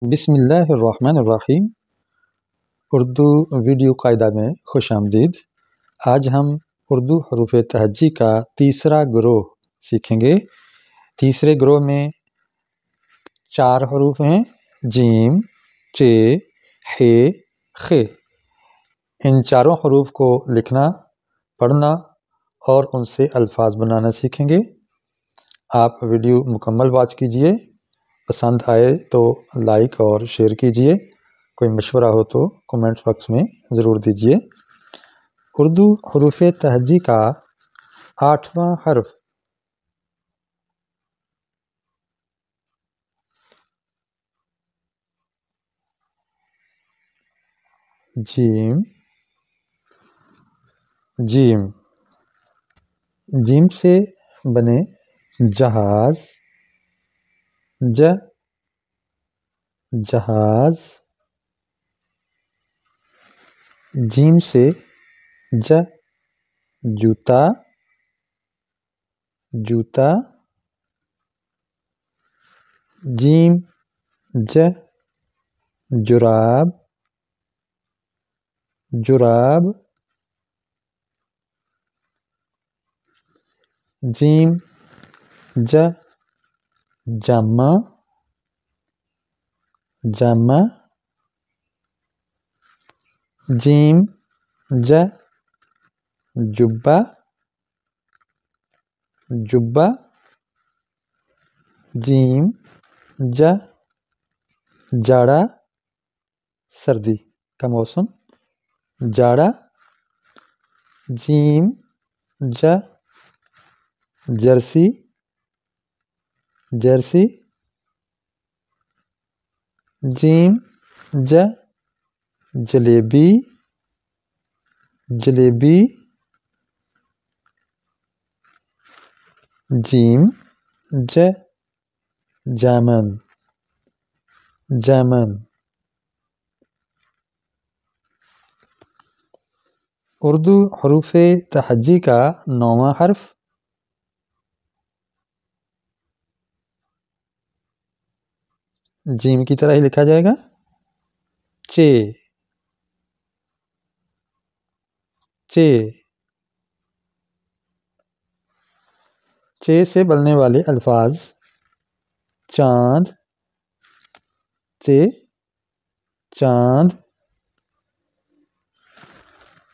बिस्मिल्लाहिर्रहमानिर्रहीम। उर्दू वीडियो कायदा में खुशामदीद। आज हम उर्दू हरूफ तहज्जी का तीसरा ग्रोह सीखेंगे। तीसरे ग्रोह में 4 हरूफ हैं: जीम, चे, हे, खे। इन चारों हरूफ को लिखना, पढ़ना और उनसे अल्फाज बनाना सीखेंगे। आप वीडियो मुकम्मल वॉच कीजिए। पसंद आए तो लाइक और शेयर कीजिए। कोई मशवरा हो तो कमेंट बॉक्स में ज़रूर दीजिए। उर्दू हरूफ तहज्जी का 8वां हर्फ जीम। जीम जीम से बने जहाज, जहाज। जीम से जूता, जूता। जीम जुराब, जुराब। जीम जामा, जामा। जीम जुब्बा, जुब्बा। जीम जाड़ा, सर्दी का मौसम, जाड़ा। जीम जर्सी, जर्सी। जीम जलेबी, जलेबी। जीम जामन, जामन। उर्दू हरूफ तहज्जी का 9वां हर्फ जीम की तरह ही लिखा जाएगा। चे, चे। चे से बनने वाले अल्फाज: चांद, चे, चांद।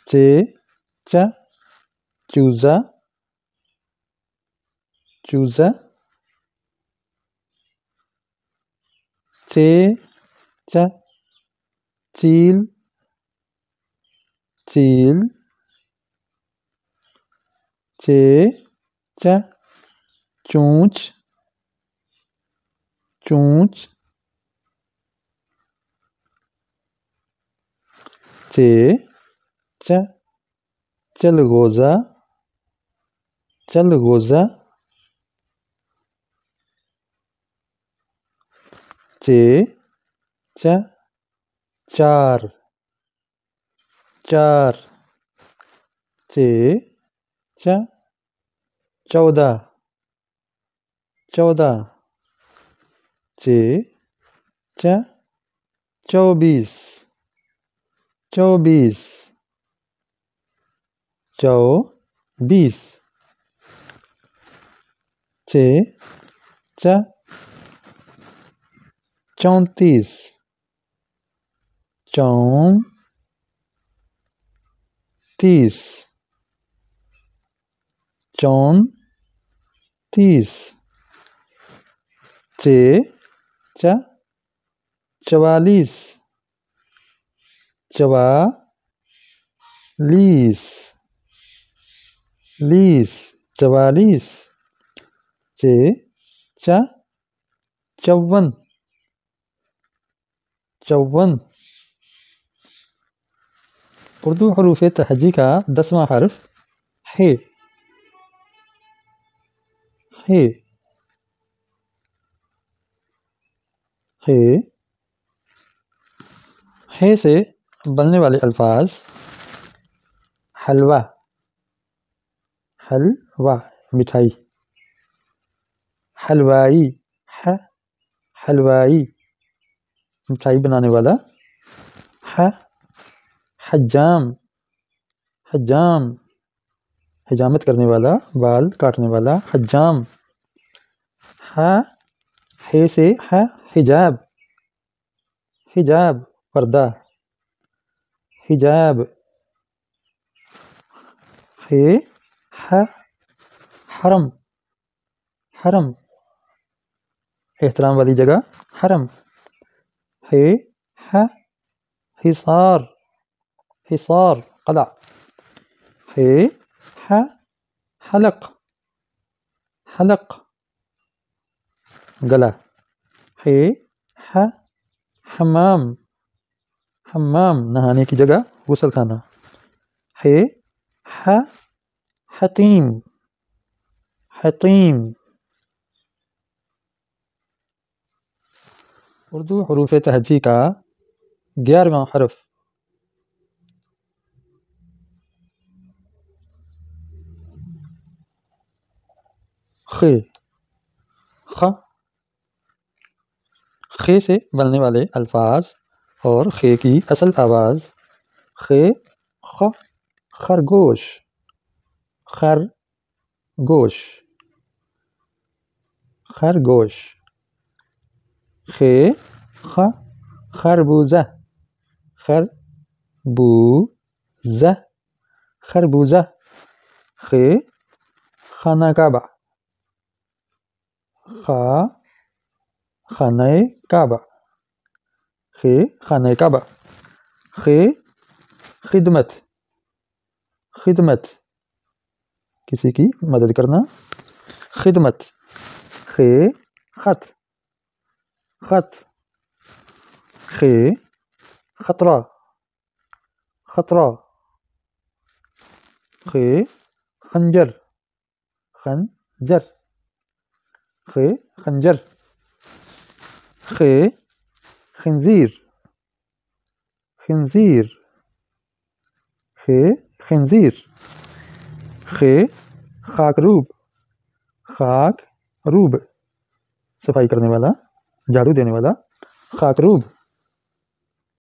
चे चूजा, चूजा। चे चील, चील। चे चूंच, चूंच। चे चलगोज़ा, चलगोज़ा। चे चार, चार। चे 14, 14। चे 24, 24। 24। चे 34, 34। 34। चे 44, 44। 44। चे 54, 54। उर्दू हरूफ तहज्जी का 10वां हर्फ है, है, है। है से बनने वाले अल्फाज: हलवा, हलवा मिठाई। हलवाई, हलवाई। मिठाई बनाने वाला। ह हज्जाम, हज्जाम हिजामत करने वाला, बाल काटने वाला, हज्जाम। हे से हिजाब, हिजाब पर्दा, हिजाब। हे हरम, हरम एहतराम वाली जगह, हरम। हे हिसार, हिसार कला। हे हलक, हलक गला। हे हमाम, हमाम नहाने की जगह, गुसल खाना। हे हतीम, हतीम। उर्दू हरूफ तहज्जी का 11वां हरफ। खे, ख। खे से बनने वाले अल्फाज और खे की असल आवाज़। खे ख खरगोश, खरगोश, खरगोश। खे ख खरबूजा, खरबूजा, खरबूजा। खे खाना काबा, खा खाने काबा, खे खाने काबा। खे खिदमत, खिदमत किसी की मदद करना, खिदमत। खे खत, खत। खे खतरा, खतरा। खे खंजर, खंजर। खे खंजर। खे खंजीर, खंजीर। खे खंजीर। खे खाकरूब, खाकरूब सफाई करने वाला, झाड़ू देने वाला, खाकरूब।